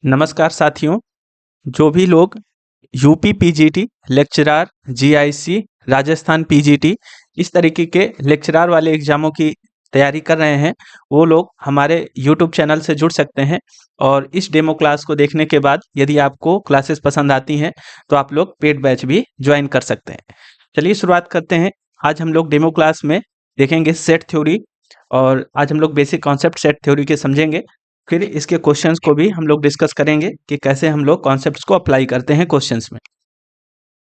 नमस्कार साथियों। जो भी लोग UP PGT lecturer, GIC, Rajasthan PGT इस तरीके के लेक्चरार वाले एग्जामों की तैयारी कर रहे हैं, वो लोग हमारे यूट्यूब चैनल से जुड़ सकते हैं। और इस डेमो क्लास को देखने के बाद यदि आपको क्लासेस पसंद आती हैं तो आप लोग पेड बैच भी ज्वाइन कर सकते हैं। चलिए शुरुआत करते हैं। आज हम लोग डेमो क्लास में देखेंगे सेट थ्योरी, और आज हम लोग बेसिक कॉन्सेप्ट सेट थ्योरी के समझेंगे। फिर इसके क्वेश्चंस को भी हम लोग डिस्कस करेंगे कि कैसे हम लोग कॉन्सेप्ट्स को अप्लाई करते हैं क्वेश्चंस में।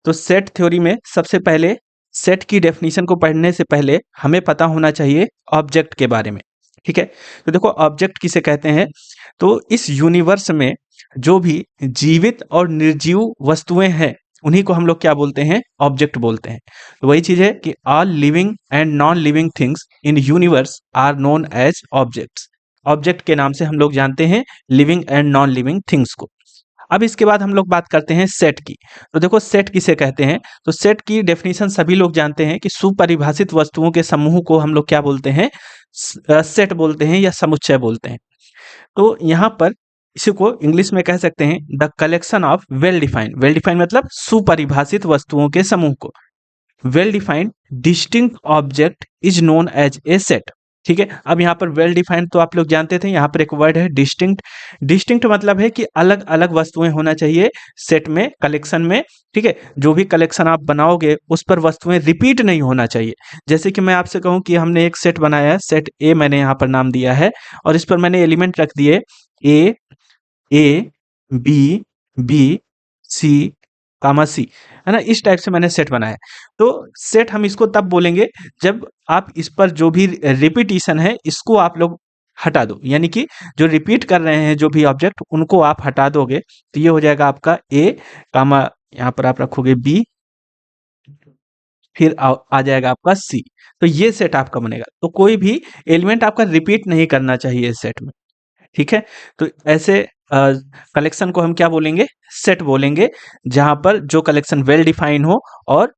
तो सेट थ्योरी में सबसे पहले सेट की डेफिनेशन को पढ़ने से पहले हमें पता होना चाहिए ऑब्जेक्ट के बारे में। ठीक है, तो देखो ऑब्जेक्ट किसे कहते हैं। तो इस यूनिवर्स में जो भी जीवित और निर्जीव वस्तुएं हैं उन्हीं को हम लोग क्या बोलते हैं, ऑब्जेक्ट बोलते हैं। तो वही चीज है कि all living and non living things in universe are known as objects. Object के नाम से हम लोग जानते हैं living and non living things को। अब इसके बाद हम लोग बात करते हैं सेट की। तो देखो सेट किसे कहते हैं। तो सेट की डेफिनेशन सभी लोग जानते हैं कि सुपरिभाषित वस्तुओं के समूह को हम लोग क्या बोलते हैं, सेट बोलते हैं या समुच्चय बोलते हैं। तो यहाँ पर इसी को इंग्लिश में कह सकते हैं the collection of well defined मतलब सुपरिभाषित वस्तुओं के समूह को। Well defined distinct object is known as a set. ठीक है, अब यहाँ पर वेल डिफाइंड तो आप लोग जानते थे, यहाँ पर एक वर्ड है डिस्टिंक्ट। डिस्टिंक्ट मतलब है कि अलग अलग वस्तुएं होना चाहिए सेट में, कलेक्शन में। ठीक है, जो भी कलेक्शन आप बनाओगे उस पर वस्तुएं रिपीट नहीं होना चाहिए। जैसे कि मैं आपसे कहूँ कि हमने एक सेट बनाया है, सेट ए मैंने यहाँ पर नाम दिया है, और इस पर मैंने एलिमेंट रख दिए ए, ए, बी, बी, सी, कामा सी, है ना। इस टाइप से मैंने सेट बनाया है। तो सेट हम इसको तब बोलेंगे जब आप इस पर जो भी रिपीटिशन है इसको आप लोग हटा दो, यानी कि जो रिपीट कर रहे हैं जो भी ऑब्जेक्ट उनको आप हटा दोगे तो ये हो जाएगा आपका ए, कामा यहाँ पर आप रखोगे बी, फिर आ जाएगा आपका सी। तो ये सेट आपका बनेगा। तो कोई भी एलिमेंट आपका रिपीट नहीं करना चाहिए इस सेट में। ठीक है, तो ऐसे कलेक्शन को हम क्या बोलेंगे, सेट बोलेंगे, जहां पर जो कलेक्शन वेल डिफाइन हो और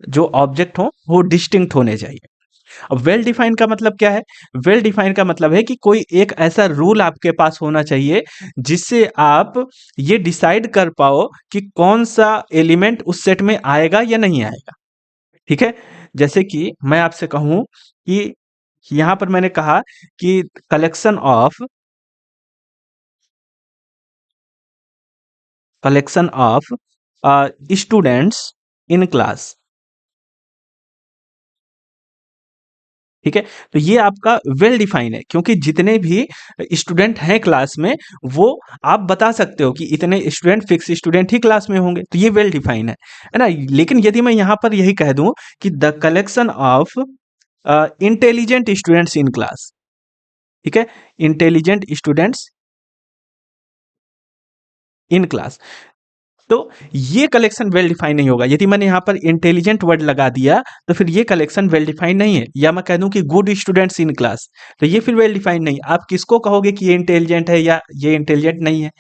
जो ऑब्जेक्ट हो वो डिस्टिंक्ट होने चाहिए। अब वेल डिफाइन का मतलब क्या है। वेल डिफाइन का मतलब है कि कोई एक ऐसा रूल आपके पास होना चाहिए जिससे आप ये डिसाइड कर पाओ कि कौन सा एलिमेंट उस सेट में आएगा या नहीं आएगा। ठीक है, जैसे कि मैं आपसे कहूं कि यहां पर मैंने कहा कि collection of students in class. ठीक है, तो ये आपका वेल डिफाइन है, क्योंकि जितने भी स्टूडेंट हैं क्लास में वो आप बता सकते हो कि इतने स्टूडेंट, फिक्स स्टूडेंट ही क्लास में होंगे, तो ये वेल डिफाइन है ना। लेकिन यदि मैं यहाँ पर यही कह दूं कि the collection of intelligent students in class. ठीक है, इंटेलिजेंट स्टूडेंट्स इन क्लास, तो ये कलेक्शन वेल डिफाइन नहीं होगा। यदि मैंने यहाँ पर इंटेलिजेंट वर्ड लगा दिया तो फिर ये कलेक्शन वेल डिफाइन नहीं है। या मैं कह दूं कि गुड स्टूडेंट्स इन क्लास, तो ये फिर वेल डिफाइन नहीं। आप किसको कहोगे कि ये इंटेलिजेंट है या ये इंटेलिजेंट नहीं है,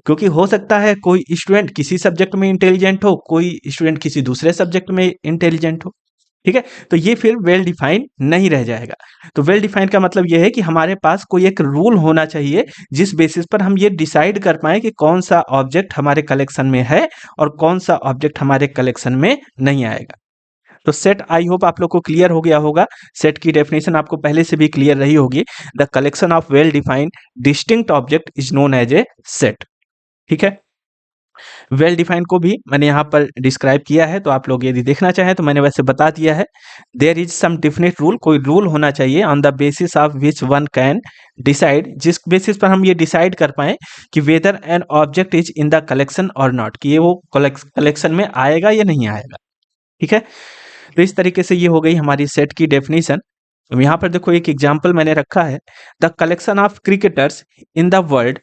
क्योंकि हो सकता है कोई स्टूडेंट किसी सब्जेक्ट में इंटेलिजेंट हो, कोई स्टूडेंट किसी दूसरे सब्जेक्ट में इंटेलिजेंट हो। ठीक है, तो ये फिर वेल डिफाइन नहीं रह जाएगा। तो वेल डिफाइन का मतलब ये है कि हमारे पास कोई एक रूल होना चाहिए जिस बेसिस पर हम ये डिसाइड कर पाए कि कौन सा ऑब्जेक्ट हमारे कलेक्शन में है और कौन सा ऑब्जेक्ट हमारे कलेक्शन में नहीं आएगा। तो सेट, आई होप आप लोग को क्लियर हो गया होगा। सेट की डेफिनेशन आपको पहले से भी क्लियर रही होगी। The collection of well defined distinct object is known as a set. ठीक है, वेल डिफाइंड को भी मैंने यहाँ पर डिस्क्राइब किया है, तो आप लोग यदि देखना चाहें तो मैंने वैसे बता दिया है। There is some definite rule, कोई रूल होना चाहिए on the basis of which one can decide, जिस बेसिस पर हम ये डिसाइड कर पाए कि whether an object is in the collection और नॉट, कि ये वो कलेक्शन में आएगा या नहीं आएगा। ठीक है, तो इस तरीके से ये हो गई हमारी सेट की डेफिनेशन। यहाँ पर देखो एक एग्जाम्पल मैंने रखा है, the collection of cricketers in the world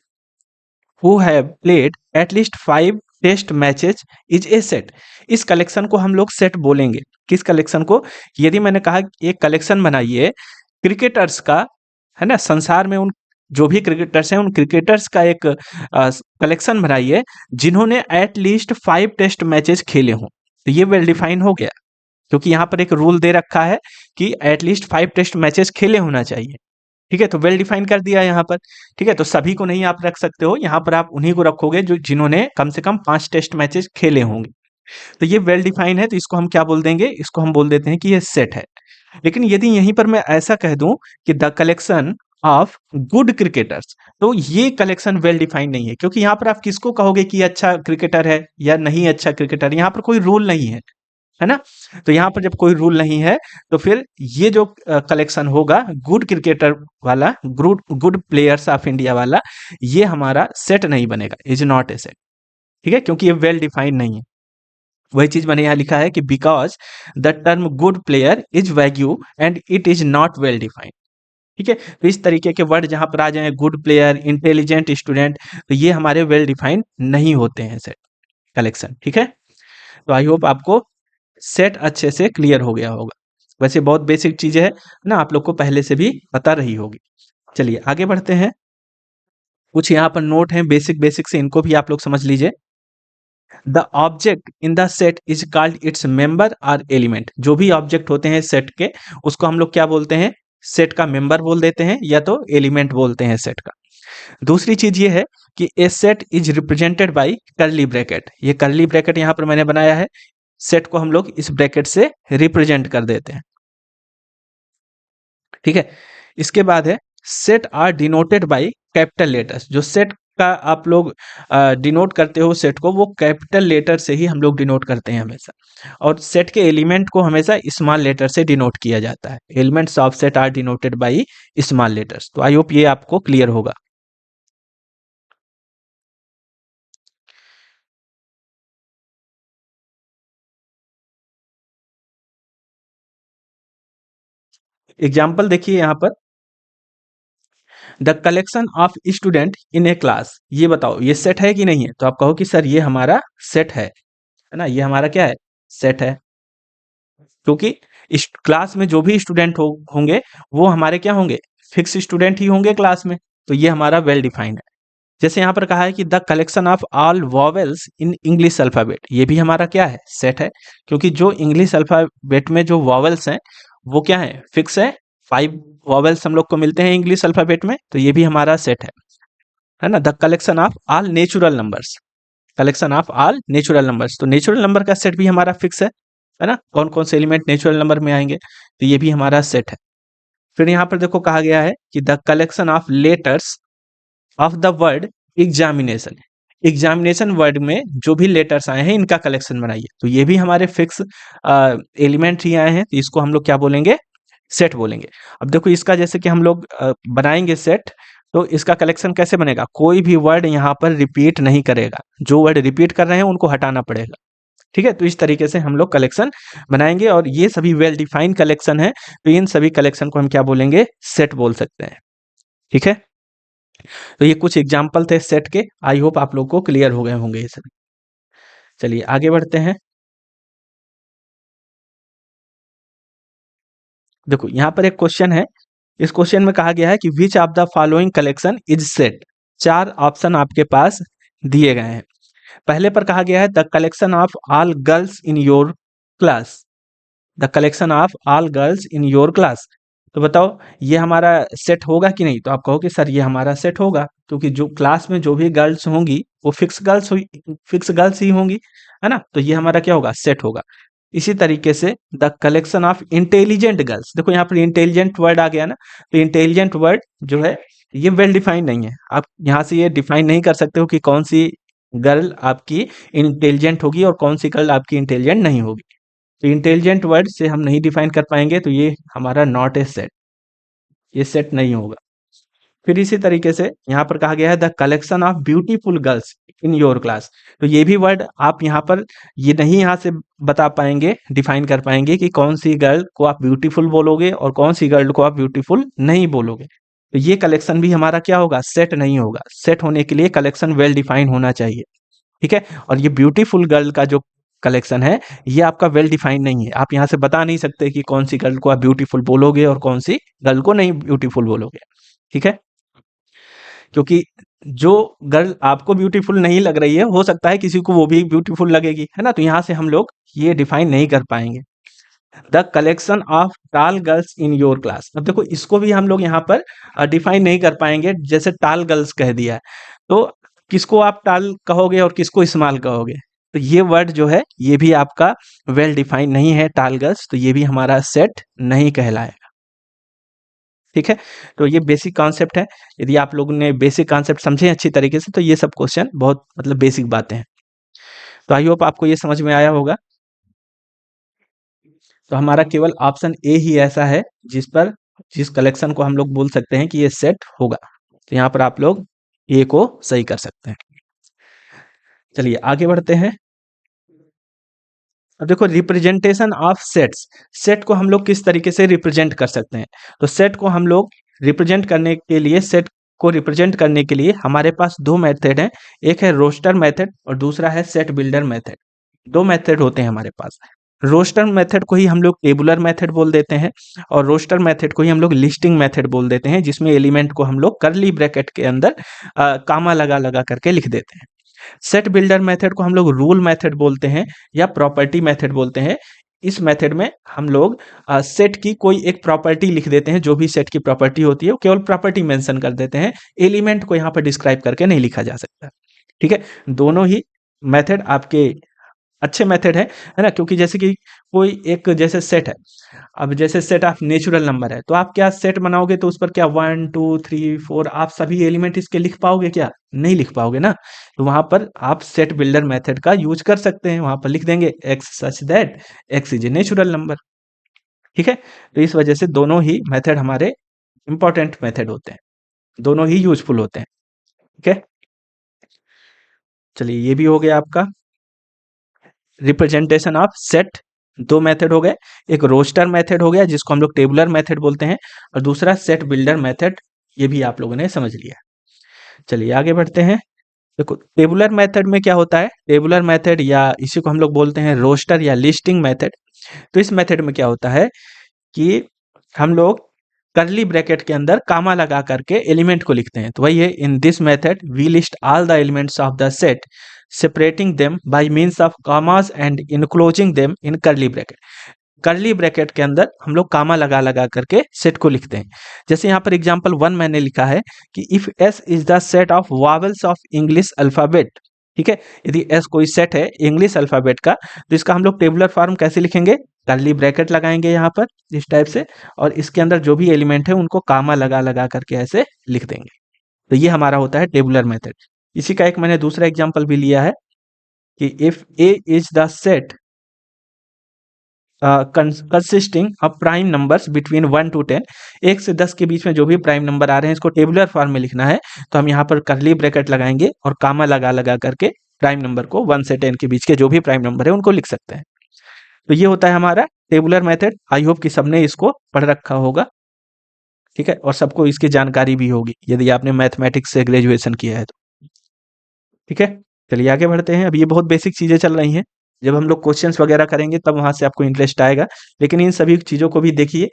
who have played at least 5 test matches is a set. इस कलेक्शन को हम लोग सेट बोलेंगे। किस कलेक्शन को, यदि मैंने कहा एक कलेक्शन बनाइए क्रिकेटर्स का, है ना, संसार में उन जो भी क्रिकेटर्स हैं उन क्रिकेटर्स का एक कलेक्शन बनाइए जिन्होंने एट लीस्ट 5 टेस्ट मैचेस खेले हों, तो ये वेल डिफाइन हो गया, क्योंकि यहाँ पर एक रूल दे रखा है कि एट लीस्ट 5 टेस्ट मैचेस खेले होना चाहिए। ठीक है, तो वेल डिफाइन कर दिया यहाँ पर। ठीक है, तो सभी को नहीं आप रख सकते हो, यहाँ पर आप उन्हीं को रखोगे जो जिन्होंने कम से कम 5 टेस्ट मैचेस खेले होंगे। तो ये वेल डिफाइन है, तो इसको हम क्या बोल देंगे, इसको हम बोल देते हैं कि ये सेट है। लेकिन यदि यहीं पर मैं ऐसा कह दूं कि the collection of good cricketers, तो ये कलेक्शन वेल डिफाइंड नहीं है, क्योंकि यहाँ पर आप किसको कहोगे कि अच्छा क्रिकेटर है या नहीं अच्छा क्रिकेटर, यहाँ पर कोई रूल नहीं है ना। तो यहाँ पर जब कोई रूल नहीं है, तो फिर ये जो कलेक्शन होगा गुड क्रिकेटर वाला, good good players of India वाला, ये हमारा सेट नहीं बनेगा, इज नॉट ए सेट। ठीक है, क्योंकि ये वेल डिफाइंड नहीं है। वही चीज मैंने यहाँ लिखा है कि because the term good player is wagyu and it is not well defined. ठीक है, तो इस तरीके के वर्ड जहां पर आ जाए, गुड प्लेयर, इंटेलिजेंट स्टूडेंट, तो ये हमारे वेल डिफाइंड नहीं होते हैं सेट कलेक्शन। ठीक है, तो आई होप आपको सेट अच्छे से क्लियर हो गया होगा। वैसे बहुत बेसिक चीजें है ना, आप लोग को पहले से भी पता रही होगी। चलिए आगे बढ़ते हैं। कुछ यहाँ पर नोट हैं बेसिक बेसिक से, इनको भी आप लोग समझ लीजिए। The object in the set is called its member और एलिमेंट। जो भी ऑब्जेक्ट होते हैं सेट के, उसको हम लोग क्या बोलते हैं, सेट का मेंबर बोल देते हैं या तो एलिमेंट बोलते हैं सेट का। दूसरी चीज ये है कि A set is represented by curly bracket. ये करली ब्रैकेट यहाँ पर मैंने बनाया है, सेट को हम लोग इस ब्रैकेट से रिप्रेजेंट कर देते हैं। ठीक है, इसके बाद है set are denoted by capital letters. जो सेट का आप लोग डिनोट करते हो सेट को, वो कैपिटल लेटर से ही हम लोग डिनोट करते हैं हमेशा। और सेट के एलिमेंट को हमेशा स्मॉल लेटर से डिनोट किया जाता है। Elements of set are denoted by small letters. तो आई होप ये आपको क्लियर होगा। एग्जाम्पल देखिए यहाँ पर, the collection of student in A class. ये बताओ ये सेट है कि नहीं है, तो आप कहो कि सर ये हमारा सेट है ना, ये हमारा क्या है, सेट है। क्योंकि इस क्लास में जो भी स्टूडेंट होंगे वो हमारे क्या होंगे, फिक्स स्टूडेंट ही होंगे क्लास में। तो ये हमारा वेल डिफाइंड है। जैसे यहाँ पर कहा है कि the collection of all vowels in English alphabet, ये भी हमारा क्या है, सेट है। क्योंकि जो इंग्लिश अल्फाबेट में जो वॉवेल्स हैं वो क्या है, फिक्स है। 5 वॉवेल्स हम लोग को मिलते हैं इंग्लिश अल्फाबेट में, तो ये भी हमारा सेट है ना। The collection of all natural numbers, collection of all natural numbers, तो नेचुरल नंबर का सेट भी हमारा फिक्स है ना। कौन कौन से एलिमेंट नेचुरल नंबर में आएंगे, तो ये भी हमारा सेट है। फिर यहाँ पर देखो कहा गया है कि the collection of letters of the word examination. Examination word में जो भी लेटर्स आए हैं इनका कलेक्शन बनाइए, तो ये भी हमारे फिक्स एलिमेंट ही आए हैं, तो इसको हम लोग क्या बोलेंगे, सेट बोलेंगे। अब देखो इसका जैसे कि हम लोग बनाएंगे सेट, तो इसका कलेक्शन कैसे बनेगा, कोई भी वर्ड यहाँ पर रिपीट नहीं करेगा, जो वर्ड रिपीट कर रहे हैं उनको हटाना पड़ेगा। ठीक है, तो इस तरीके से हम लोग कलेक्शन बनाएंगे, और ये सभी वेल डिफाइंड कलेक्शन है, तो इन सभी कलेक्शन को हम क्या बोलेंगे, सेट बोल सकते हैं। ठीक है, तो ये कुछ एग्जाम्पल थे सेट के, आई होप आप लोग को क्लियर हो गए होंगे ये सभी। चलिए आगे बढ़ते हैं। देखो यहाँ पर एक क्वेश्चन है, इस क्वेश्चन में कहा गया है कि which of the following collection is set. 4 option आपके पास दिए गए हैं। पहले पर कहा गया है the collection of all girls in your class, the collection of all girls in your class. तो बताओ ये हमारा सेट होगा कि नहीं, तो आप कहो कि सर ये हमारा सेट होगा, क्योंकि जो क्लास में जो भी गर्ल्स होंगी वो फिक्स गर्ल्स ही होंगी, है ना। तो ये हमारा क्या होगा, सेट होगा। इसी तरीके से the collection of intelligent girls, देखो यहाँ पर इंटेलिजेंट वर्ड आ गया ना, तो इंटेलिजेंट वर्ड जो है ये वेल डिफाइंड नहीं है। आप यहाँ से ये डिफाइन नहीं कर सकते हो कि कौन सी गर्ल आपकी इंटेलिजेंट होगी और कौन सी गर्ल आपकी इंटेलिजेंट नहीं होगी। तो इंटेलिजेंट वर्ड से हम नहीं डिफाइन कर पाएंगे, तो ये हमारा नॉट ए सेट, ये सेट नहीं होगा। फिर इसी तरीके से यहाँ पर कहा गया है the collection of beautiful girls in your class. तो ये भी वर्ड आप यहाँ पर ये नहीं यहाँ से बता पाएंगे, डिफाइन कर पाएंगे कि कौन सी गर्ल को आप ब्यूटीफुल बोलोगे और कौन सी गर्ल को आप ब्यूटीफुल नहीं बोलोगे। तो ये कलेक्शन भी हमारा क्या होगा, सेट नहीं होगा। सेट होने के लिए कलेक्शन वेल डिफाइन होना चाहिए। ठीक है, और ये ब्यूटीफुल गर्ल का जो कलेक्शन है ये आपका वेल डिफाइंड नहीं है। आप यहाँ से बता नहीं सकते कि कौन सी गर्ल को आप ब्यूटीफुल बोलोगे और कौन सी गर्ल को नहीं ब्यूटीफुल बोलोगे। ठीक है, क्योंकि जो गर्ल आपको ब्यूटीफुल नहीं लग रही है, हो सकता है किसी को वो भी ब्यूटीफुल लगेगी, है ना। तो यहाँ से हम लोग ये डिफाइन नहीं कर पाएंगे। द कलेक्शन ऑफ टाल गर्ल्स इन योर क्लास। अब देखो इसको भी हम लोग यहाँ पर डिफाइन नहीं कर पाएंगे, जैसे टाल गर्ल्स कह दिया है तो किसको आप टाल कहोगे और किसको स्मॉल कहोगे। तो ये वर्ड जो है ये भी आपका वेल डिफाइन नहीं है, टाल गर्ल्स, तो ये भी हमारा सेट नहीं कहलाएगा। ठीक है, तो ये बेसिक कॉन्सेप्ट है। यदि आप लोगों ने बेसिक कॉन्सेप्ट समझे अच्छी तरीके से तो ये सब क्वेश्चन बहुत मतलब बेसिक बातें हैं। तो आई होप आपको ये समझ में आया होगा। तो हमारा केवल ऑप्शन ए ही ऐसा है जिस कलेक्शन को हम लोग बोल सकते हैं कि ये सेट होगा। तो यहाँ पर आप लोग ए को सही कर सकते हैं। चलिए आगे बढ़ते हैं। अब देखो रिप्रेजेंटेशन ऑफ सेट्स, सेट को हम लोग किस तरीके से रिप्रेजेंट कर सकते हैं। तो सेट को हम लोग रिप्रेजेंट करने के लिए, सेट को रिप्रेजेंट करने के लिए हमारे पास दो मेथड हैं। एक है रोस्टर मेथड और दूसरा है सेट बिल्डर मेथड। दो मेथड होते हैं हमारे पास। रोस्टर मेथड को ही हम लोग टेबुलर मेथड बोल देते हैं और रोस्टर मेथड को ही हम लोग लिस्टिंग मेथड बोल देते हैं, जिसमें एलिमेंट को हम लोग करली ब्रैकेट के अंदर कामा लगा लगा करके लिख देते हैं। सेट बिल्डर मेथड को हम लोग रूल मेथड बोलते हैं या प्रॉपर्टी मेथड बोलते हैं। इस मेथड में हम लोग सेट की कोई एक प्रॉपर्टी लिख देते हैं, जो भी सेट की प्रॉपर्टी होती है वो केवल प्रॉपर्टी मेंशन कर देते हैं, एलिमेंट को यहाँ पर डिस्क्राइब करके नहीं लिखा जा सकता। ठीक है, दोनों ही मेथड आपके अच्छे मेथड है ना, क्योंकि जैसे कि कोई एक जैसे सेट है, अब जैसे सेट ऑफ नेचुरल नंबर है तो आप क्या सेट बनाओगे तो उस पर क्या 1 2 3 4 आप सभी एलिमेंट इसके लिख पाओगे क्या, नहीं लिख पाओगे ना। तो वहां पर आप सेट बिल्डर मेथड का यूज कर सकते हैं, वहां पर लिख देंगे x such that x is a natural number. ठीक है, तो इस वजह से दोनों ही मेथड हमारे इंपॉर्टेंट मेथड होते हैं, दोनों ही यूजफुल होते हैं। ठीक है, चलिए ये भी हो गया आपका रिप्रेजेंटेशन ऑफ सेट। दो मेथड हो गए, एक रोस्टर मेथड हो गया जिसको हम लोग टेबुलर मेथड बोलते हैं और दूसरा सेट बिल्डर मेथड, ये भी आप लोगों ने समझ लिया। चलिए आगे बढ़ते हैं। देखो टेबुलर मेथड में क्या होता है, टेबुलर मेथड या इसी को हम लोग बोलते हैं रोस्टर या लिस्टिंग मेथड। तो इस मेथड में क्या होता है कि हम लोग करली ब्रैकेट के अंदर कामा लगा करके एलिमेंट को लिखते हैं। तो वही है, in this method we list all the elements of the set separating them by means of commas and enclosing them in curly bracket. करली ब्रैकेट के अंदर हम लोग कामा लगा लगा करके सेट को लिखते हैं। जैसे यहाँ पर एग्जांपल 1 मैंने लिखा है कि if S is the set of vowels of English alphabet. ठीक है, यदि एस कोई सेट है इंग्लिश अल्फाबेट का तो इसका हम लोग टेबुलर फॉर्म कैसे लिखेंगे, करली ब्रैकेट लगाएंगे यहाँ पर इस टाइप से और इसके अंदर जो भी एलिमेंट है उनको कामा लगा लगा करके ऐसे लिख देंगे। तो ये हमारा होता है टेबुलर मेथड। इसी का एक मैंने दूसरा एग्जांपल भी लिया है कि if A is the set consisting of prime numbers between 1 to 10, 1 से 10 के बीच में जो भी प्राइम नंबर आ रहे हैं इसको टेबुलर फॉर्म में लिखना है, तो हम यहाँ पर करली ब्रैकेट लगाएंगे और कामा लगा लगा करके प्राइम नंबर को 1 से 10 के बीच के जो भी प्राइम नंबर है उनको लिख सकते हैं। तो ये होता है हमारा टेबुलर मेथड। आई होप कि सबने इसको पढ़ रखा होगा। ठीक है, और सबको इसकी जानकारी भी होगी यदि आपने मैथमेटिक्स से ग्रेजुएशन किया है तो। ठीक है, चलिए आगे बढ़ते हैं। अब ये बहुत बेसिक चीजें चल रही हैं, जब हम लोग क्वेश्चंस वगैरह करेंगे तब वहां से आपको इंटरेस्ट आएगा, लेकिन इन सभी चीजों को भी देखिए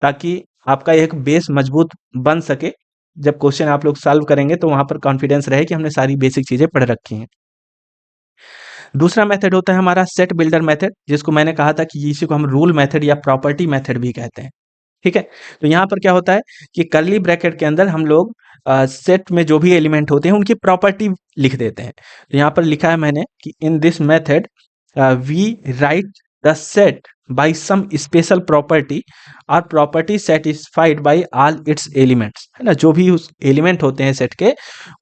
ताकि आपका एक बेस मजबूत बन सके। जब क्वेश्चन आप लोग सॉल्व करेंगे तो वहां पर कॉन्फिडेंस रहे कि हमने सारी बेसिक चीजें पढ़ रखी हैं। दूसरा मेथड होता है हमारा सेट बिल्डर मेथड, जिसको मैंने कहा था कि इसी को हम रूल मेथड या प्रॉपर्टी मेथड भी कहते हैं। ठीक है, तो यहाँ पर क्या होता है कि करली ब्रैकेट के अंदर हम लोग सेट में जो भी एलिमेंट होते हैं उनकी प्रॉपर्टी लिख देते हैं। तो यहाँ पर लिखा है मैंने कि in this method we write the set by some special property और property satisfied by all its elements, है ना। जो भी उस एलिमेंट होते हैं सेट के,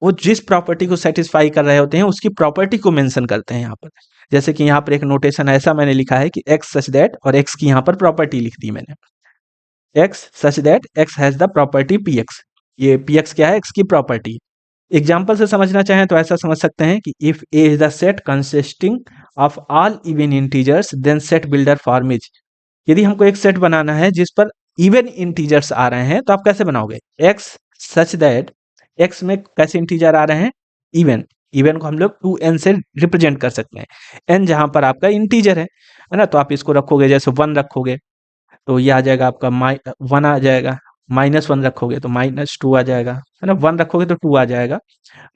वो जिस प्रॉपर्टी को सेटिस्फाई कर रहे होते हैं उसकी प्रॉपर्टी को मेंशन करते हैं यहाँ पर। जैसे कि यहाँ पर एक नोटेशन ऐसा मैंने लिखा है कि एक्स सच दैट, और एक्स की यहाँ पर प्रॉपर्टी लिख दी मैंने, x such that x has the property P x. ये पी एक्स क्या है, एक्स की प्रॉपर्टी। एग्जाम्पल से समझना चाहें तो ऐसा समझ सकते हैं कि if A is the set consisting of all even integers then set builder form is. यदि हमको एक सेट बनाना है जिस पर इवन इंटीजर्स आ रहे हैं तो आप कैसे बनाओगे, एक्स सच दैट, एक्स में कैसे इंटीजर आ रहे हैं, इवन। इवन को हम लोग 2n से रिप्रेजेंट कर सकते हैं, n जहां पर आपका इंटीजर है ना। तो आप इसको रखोगे जैसे 1 रखोगे तो ये आ जाएगा आपका 1 आ जाएगा, -1 रखोगे तो -2 आ जाएगा, है ना। 1 रखोगे तो 2 आ जाएगा,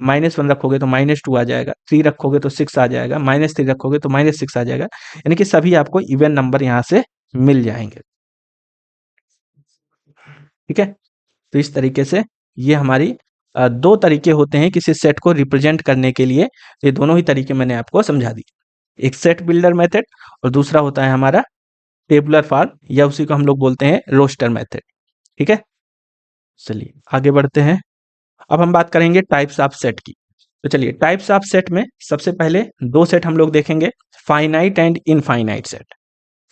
-1 रखोगे तो -2 आ जाएगा, 3 रखोगे तो 6 आ जाएगा, -3 रखोगे तो -6 आ जाएगा। यानी कि सभी आपको इवन नंबर यहाँ से मिल जाएंगे। ठीक है, तो इस तरीके से ये हमारी दो तरीके होते हैं किसी सेट को रिप्रेजेंट करने के लिए। ये दोनों ही तरीके मैंने आपको समझा दिए, एक सेट बिल्डर मेथड और दूसरा होता है हमारा टेबुलर फॉर्म या उसी को हम लोग बोलते हैं रोस्टर मेथड। ठीक है, चलिए आगे बढ़ते हैं। अब हम बात करेंगे टाइप्स ऑफ सेट की। तो चलिए टाइप्स ऑफ सेट में सबसे पहले दो सेट हम लोग देखेंगे, finite and infinite set.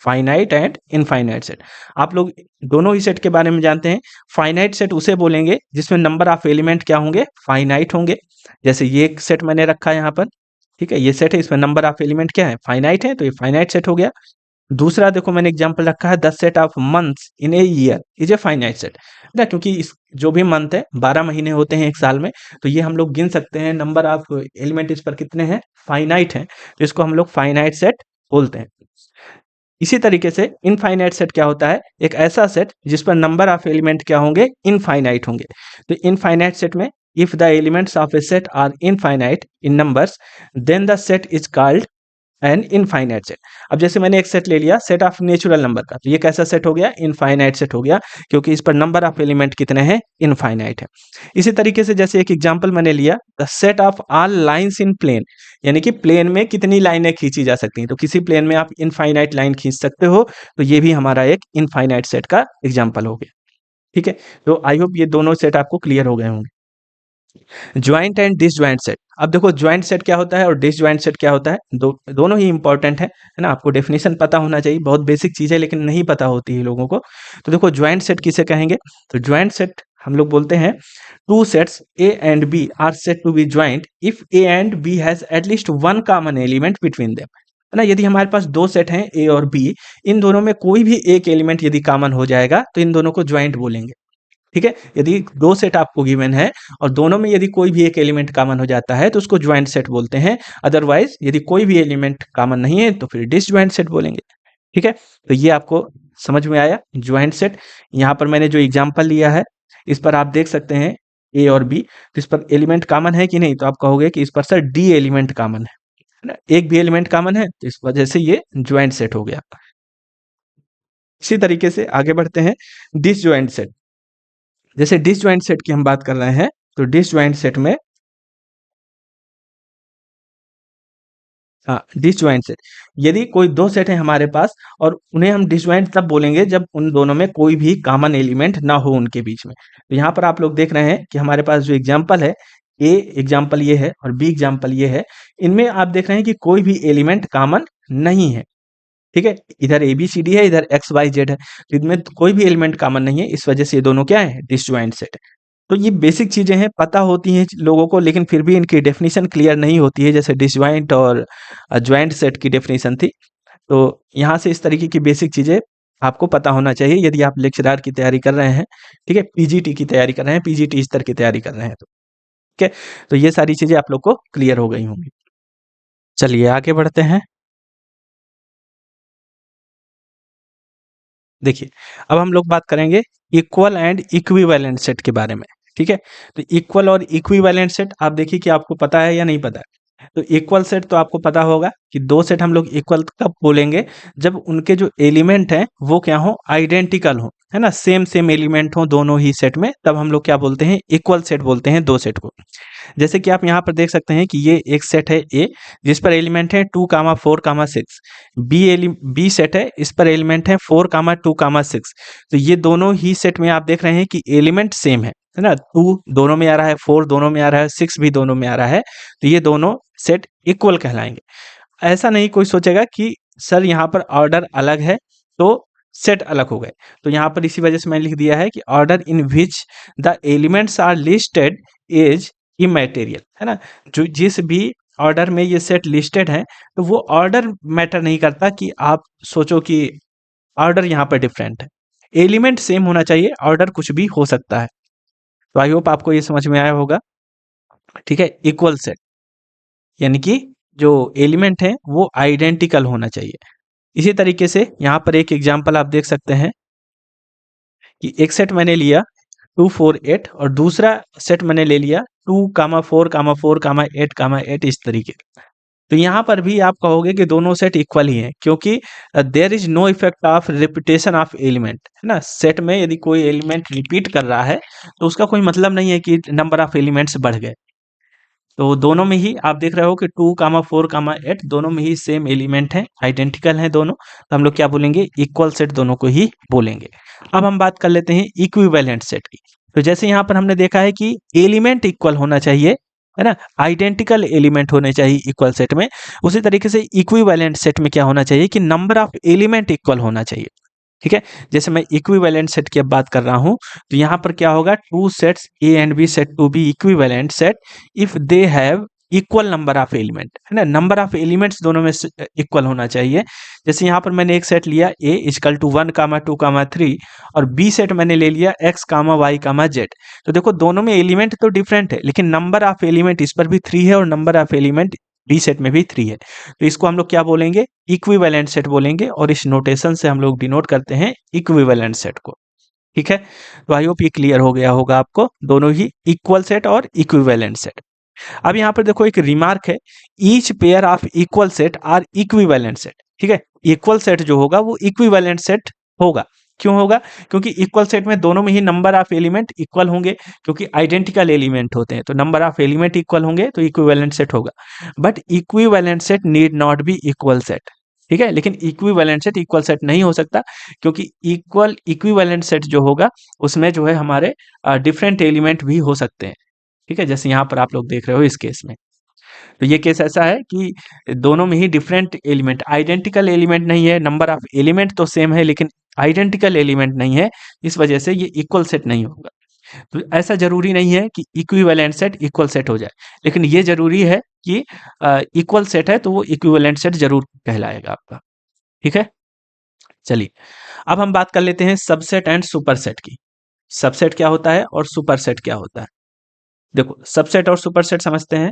Finite and infinite set, आप लोग दोनों ही सेट के बारे में जानते हैं। फाइनाइट सेट उसे बोलेंगे जिसमें नंबर ऑफ एलिमेंट क्या होंगे, फाइनाइट होंगे। जैसे ये एक सेट मैंने रखा है यहाँ पर, ठीक है, ये सेट है, इसमें नंबर ऑफ एलिमेंट क्या है, फाइनाइट है, तो ये फाइनाइट सेट हो गया। दूसरा देखो मैंने एग्जांपल रखा है, the set of months in a year is a finite set ना, क्योंकि इस जो भी मंथ है 12 महीने होते हैं एक साल में, तो ये हम लोग गिन सकते हैं, नंबर ऑफ एलिमेंट इस पर कितने हैं, फाइनाइट हैं, तो इसको हम लोग फाइनाइट सेट बोलते हैं। इसी तरीके से इनफाइनाइट सेट क्या होता है, एक ऐसा सेट जिस पर नंबर ऑफ एलिमेंट क्या होंगे, इनफाइनाइट होंगे। तो इनफाइनाइट सेट में if the elements of a set are infinite in numbers then the set is called an infinite set. अब जैसे मैंने एक सेट ले लिया सेट ऑफ नेचुरल नंबर का, तो ये कैसा सेट हो गया, इनफाइनाइट सेट हो गया, क्योंकि इस पर नंबर ऑफ एलिमेंट कितने हैं, इनफाइनाइट है। इसी तरीके से जैसे एक एग्जांपल मैंने लिया, the set of all lines in plane, यानी कि प्लेन में कितनी लाइनें खींची जा सकती हैं, तो किसी प्लेन में आप इनफाइनाइट लाइन खींच सकते हो, तो ये भी हमारा एक इनफाइनाइट सेट का एग्जाम्पल हो गया। ठीक है, तो आई होप ये दोनों सेट आपको क्लियर हो गए होंगे। ज्वाइंट एंड डिसज्वाइंट सेट, अब देखो ज्वाइंट सेट क्या होता है और डिसज्वाइंट सेट क्या होता है, दोनों ही इंपॉर्टेंट है ना, आपको डेफिनेशन पता होना चाहिए, बहुत बेसिक चीज है लेकिन नहीं पता होती है लोगों को। तो देखो ज्वाइंट सेट किसे कहेंगे, तो ज्वाइंट सेट हम लोग बोलते हैं two sets A and B are set to be joint if A and B has at least one common element between them, है ना, यदि हमारे पास दो सेट हैं ए और बी, इन दोनों में कोई भी एक एलिमेंट यदि कॉमन हो जाएगा तो इन दोनों को ज्वाइंट बोलेंगे। ठीक है, यदि दो सेट आपको गिवन है और दोनों में यदि कोई भी एक एलिमेंट कॉमन हो जाता है तो उसको ज्वाइंट सेट बोलते हैं, अदरवाइज यदि कोई भी एलिमेंट कॉमन नहीं है तो फिर डिसज्वाइंट सेट बोलेंगे। ठीक है, तो ये आपको समझ में आया ज्वाइंट सेट। यहाँ पर मैंने जो एग्जांपल लिया है इस पर आप देख सकते हैं ए और बी, तो इस पर एलिमेंट कॉमन है कि नहीं, तो आप कहोगे कि इस पर सर डी एलिमेंट कॉमन है ना, एक भी एलिमेंट कॉमन है, तो इस वजह से ये ज्वाइंट सेट हो गया। इसी तरीके से आगे बढ़ते हैं, डिसज्वाइंट सेट। जैसे डिसज्वाइंट सेट की हम बात कर रहे हैं, तो डिसज्वाइंट सेट में, हाँ डिसज्वाइंट सेट, यदि कोई दो सेट है हमारे पास और उन्हें हम डिसज्वाइंट तब बोलेंगे जब उन दोनों में कोई भी कॉमन एलिमेंट ना हो उनके बीच में। तो यहाँ पर आप लोग देख रहे हैं कि हमारे पास जो एग्जांपल है, ए एग्जांपल ये है और बी एग्जांपल ये है, इनमें आप देख रहे हैं कि कोई भी एलिमेंट कॉमन नहीं है। ठीक है, इधर ए बी सी डी है, इधर एक्स वाई जेड है, तो इनमें कोई भी एलिमेंट कॉमन नहीं है, इस वजह से ये दोनों क्या है, डिसज्वाइंट सेट है। तो ये बेसिक चीजें हैं, पता होती हैं लोगों को, लेकिन फिर भी इनकी डेफिनेशन क्लियर नहीं होती है, जैसे डिसज्वाइंट और ज्वाइंट सेट की डेफिनेशन थी। तो यहाँ से इस तरीके की बेसिक चीजें आपको पता होना चाहिए यदि आप लेक्चरार की तैयारी कर रहे हैं, ठीक है, पीजीटी की तैयारी कर रहे हैं, पीजीटी स्तर की तैयारी कर रहे हैं, तो ठीक है, तो ये सारी चीजें आप लोग को क्लियर हो गई होंगी। चलिए आगे बढ़ते हैं। देखिए, अब हम लोग बात करेंगे इक्वल एंड इक्विवेलेंट सेट के बारे में। ठीक है, तो इक्वल और इक्विवेलेंट सेट आप देखिए कि आपको पता है या नहीं पता है। तो इक्वल सेट तो आपको पता होगा कि दो सेट हम लोग इक्वल कब बोलेंगे, जब उनके जो एलिमेंट हैं वो क्या हो, आइडेंटिकल हो, है ना, सेम सेम एलिमेंट हो दोनों ही सेट में, तब हम लोग क्या बोलते हैं, इक्वल सेट बोलते हैं दो सेट को। जैसे कि आप यहाँ पर देख सकते हैं कि ये एक सेट है ए जिस पर एलिमेंट है 2, 4, 6, बी सेट है, इस पर एलिमेंट है 4, 2, 6। तो ये दोनों ही सेट में आप देख रहे हैं कि एलिमेंट सेम है ना, 2 दोनों में आ रहा है, 4 दोनों में आ रहा है, 6 भी दोनों में आ रहा है, तो ये दोनों सेट इक्वल कहलाएंगे। ऐसा नहीं कोई सोचेगा कि सर यहाँ पर ऑर्डर अलग है तो सेट अलग हो गए, तो यहाँ पर इसी वजह से मैंने लिख दिया है कि order in which the elements are listed is immaterial, है ना, जो जिस भी ऑर्डर में ये सेट लिस्टेड है, तो वो ऑर्डर मैटर नहीं करता कि आप सोचो कि ऑर्डर यहाँ पर डिफरेंट है, एलिमेंट सेम होना चाहिए, ऑर्डर कुछ भी हो सकता है। तो आई होप आपको ये समझ में आया होगा। ठीक है, इक्वल सेट यानी कि जो एलिमेंट है वो आइडेंटिकल होना चाहिए। इसी तरीके से यहाँ पर एक एग्जांपल आप देख सकते हैं कि एक सेट मैंने लिया 2, 4, 8 और दूसरा सेट मैंने ले लिया 2, 4, 4, 8, 8 इस तरीके। तो यहाँ पर भी आप कहोगे कि दोनों सेट इक्वल ही हैं, क्योंकि there is no effect of repetition of element, है ना। सेट में यदि कोई एलिमेंट रिपीट कर रहा है तो उसका कोई मतलब नहीं है कि नंबर ऑफ एलिमेंट्स बढ़ गए। तो दोनों में ही आप देख रहे हो कि 2, 4, 8 दोनों में ही सेम एलिमेंट हैं, आइडेंटिकल हैं दोनों, तो हम लोग क्या बोलेंगे, इक्वल सेट दोनों को ही बोलेंगे। अब हम बात कर लेते हैं इक्विवेलेंट सेट की। तो जैसे यहाँ पर हमने देखा है कि एलिमेंट इक्वल होना चाहिए, है ना, आइडेंटिकल एलिमेंट होने चाहिए इक्वल सेट में। उसी तरीके से इक्विवेलेंट सेट में क्या होना चाहिए कि नंबर ऑफ एलिमेंट इक्वल होना चाहिए, ठीक है। जैसे मैं इक्विवेलेंट सेट की अब बात कर रहा हूं, तो यहां पर क्या होगा, two sets A and B set to be equivalent set if they have equal number of element, है ना। नंबर ऑफ एलिमेंट्स दोनों में इक्वल होना चाहिए। जैसे यहाँ पर मैंने एक सेट लिया ए इजकल टू 1, 2, 3 और बी सेट मैंने ले लिया x, y, z। तो देखो दोनों में एलिमेंट तो डिफरेंट है, लेकिन नंबर ऑफ एलिमेंट इस पर भी 3 है और number of element B set में भी 3 है। तो इसको हम लोग क्या बोलेंगे, इक्विवेलेंट सेट बोलेंगे, और इस नोटेशन से हम लोग डिनोट करते हैं इक्विवेलेंट सेट को, ठीक है। तो आई होप ये क्लियर हो गया होगा आपको, दोनों ही इक्वल सेट और इक्विवेलेंट सेट। अब यहाँ पर देखो एक रिमार्क है, each pair of equal set are equivalent set, ठीक है। इक्वल सेट जो होगा वो इक्विवेलेंट सेट होगा। क्यों होगा, क्योंकि इक्वल सेट में दोनों में ही नंबर ऑफ एलिमेंट इक्वल होंगे, क्योंकि आइडेंटिकल एलिमेंट होते हैं, तो नंबर ऑफ एलिमेंट इक्वल होंगे तो इक्विवेलेंट सेट होगा। But equivalent set need not be equal set, ठीक है। लेकिन इक्विवेलेंट सेट इक्वल सेट नहीं हो सकता, क्योंकि इक्विवेलेंट सेट जो होगा उसमें जो है हमारे डिफरेंट एलिमेंट भी हो सकते हैं, ठीक है। जैसे यहाँ पर आप लोग देख रहे हो इस केस में, तो ये केस ऐसा है कि दोनों में ही डिफरेंट एलिमेंट, आइडेंटिकल एलिमेंट नहीं है, नंबर ऑफ एलिमेंट तो सेम है लेकिन आइडेंटिकल एलिमेंट नहीं है, इस वजह से ये इक्वल सेट नहीं होगा। तो ऐसा जरूरी नहीं है कि इक्विवेलेंट सेट इक्वल सेट हो जाए, लेकिन ये जरूरी है कि इक्वल सेट है तो वो इक्विवेलेंट सेट जरूर कहलाएगा आपका, ठीक है। चलिए अब हम बात कर लेते हैं सबसेट एंड सुपरसेट की। सबसेट क्या होता है और सुपरसेट क्या होता है। देखो सबसेट और सुपरसेट समझते हैं।